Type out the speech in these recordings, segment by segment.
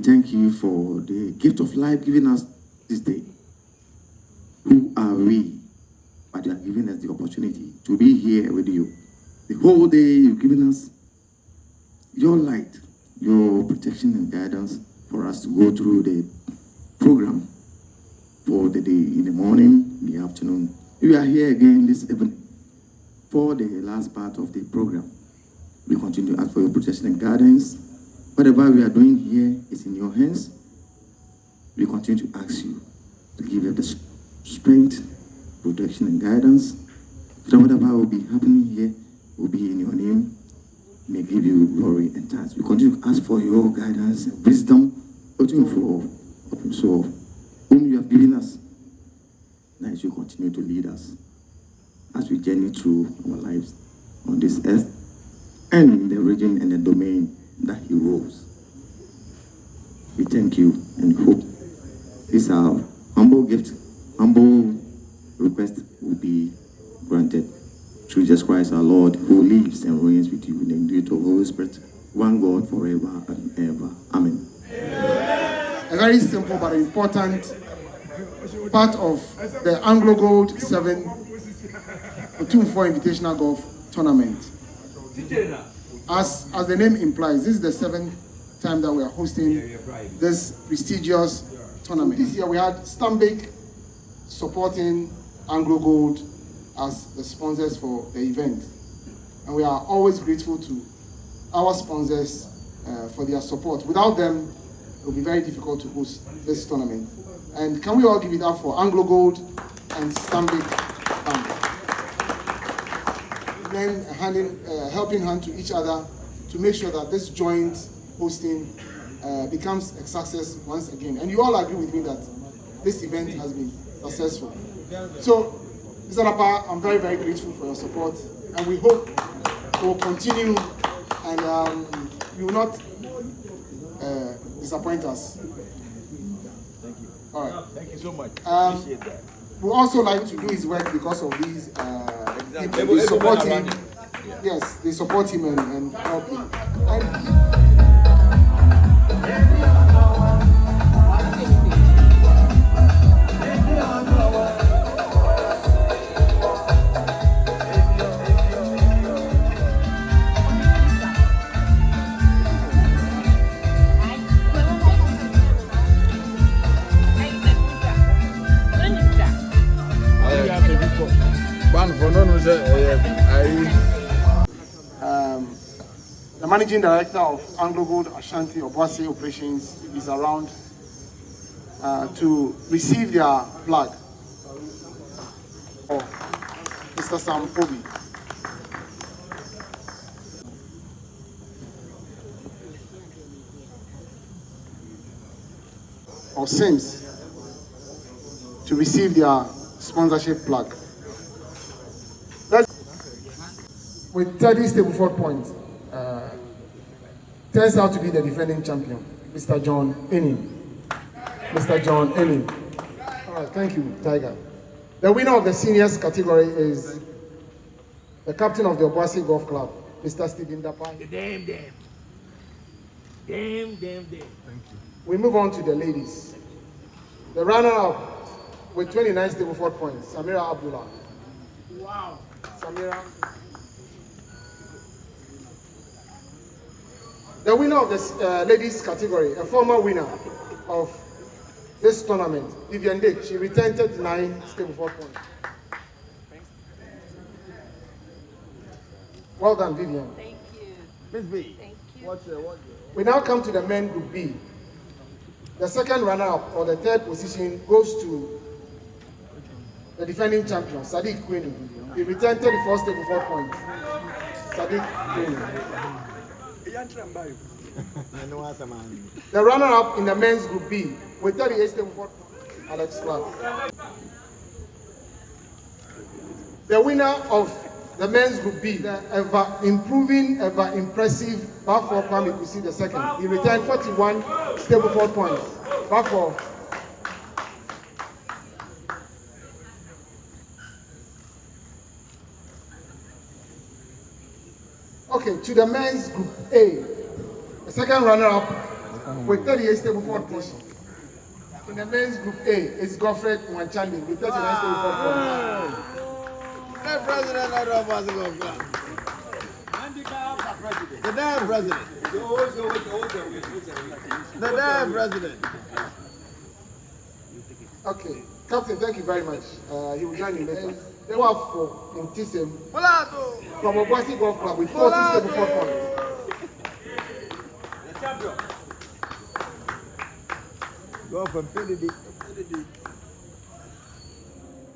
thank you for the gift of life given us this day. Who are we? But you are giving us the opportunity to be here with you. The whole day you've given us your light, your protection and guidance for us to go through the program for the day, in the morning, in the afternoon. We are here again this evening for the last part of the program. We continue to ask for your protection and guidance. Whatever we are doing here is in your hands. We continue to ask you to give us the strength, protection and guidance. So whatever will be happening here will be in your name. May give you glory and thanks. We continue to ask for your guidance and wisdom. Otumfuo, whom you have given us. Now as you continue to lead us as we journey through our lives on this earth and in the region and the domain that he rules. We thank you and hope this our humble gift, humble request will be granted through Jesus Christ our Lord, who lives and reigns with you in the unity of the Holy Spirit, one God forever and ever. Amen. A very simple but important part of the AngloGold 7 Otumfuo Invitational Golf Tournament. As the name implies, this is the 7th time that we are hosting this prestigious tournament. This year we had Stanbic supporting AngloGold as the sponsors for the event. And we are always grateful to our sponsors for their support. Without them, it will be very difficult to host this tournament. And can we all give it up for AngloGold and Stanbic Bank? Then helping hand to each other to make sure that this joint hosting becomes a success once again. And you all agree with me that this event has been successful. So, Mr. Lapa, I'm very, very grateful for your support, and we hope it will continue and you will not disappoint us. Thank you. All right. Thank you so much. Appreciate that. We also like to do his work because of these people. They support him. Yes, they support him and help him. The managing director of AngloGold Ashanti Obuasi Operations is around to receive their flag. Oh, Mr. Sam Obi. Or Sims to receive their sponsorship plug. With 30 Stableford points, turns out to be the defending champion, Mr. John Enin. Mr. John Enin. All right, thank you, Tiger. The winner of the seniors category is the captain of the Obuasi Golf Club, Mr. Stephen Dapai. Damn. Thank you. We move on to the ladies. The runner-up with 29 Stableford points, Samira Abdullah. Wow. Samira. The winner of this ladies category, a former winner of this tournament, Vivian Dick, she returned 39 Stableford points. Well done, Vivian. Thank you. Miss B. Thank you. What? We now come to the men group B. The second runner-up or the third position goes to the defending champion, Sadiq Queen. He returned 34 Stableford points. Sadiq Queen. The runner-up in the men's group B with 38 Stableford points, Alex Clark. The winner of the men's group B, the ever-improving, ever-impressive Bafo Kwame Kusi II. He returned 41 Stableford points. Bafo. Okay, to the men's group A. The second runner-up with 38 stable forward points. In the men's group A is Godfrey Mwanchandi with 39 stable forward points. The president of the Otumfuo Club. The damn president. The damn president. Okay, Captain, thank you very much. He will join you later. They were for Intisem from Obuasi Golf Club with 40 stable forward points. Go from PDD.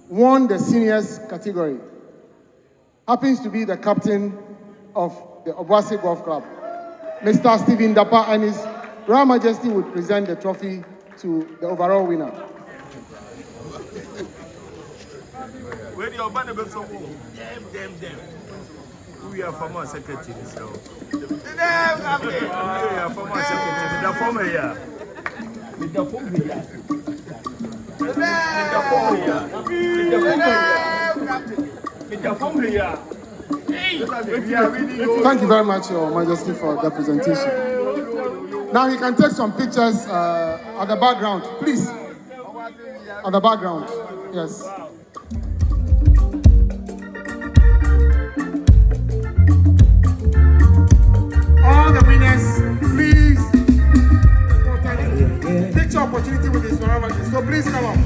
Won the seniors category. Happens to be the captain of the Obuasi Golf Club. Mr. Stephen Dapa and his Royal Majesty would present the trophy to the overall winner. Where the Obama go from? Them. We are former secretaries, so. We are former secretaries. The former here. The former here. Thank you very much, Your Majesty, for the presentation. Now you can take some pictures at the background, please. At the background, yes. All the winners, please. Picture opportunity with this one, so please come up.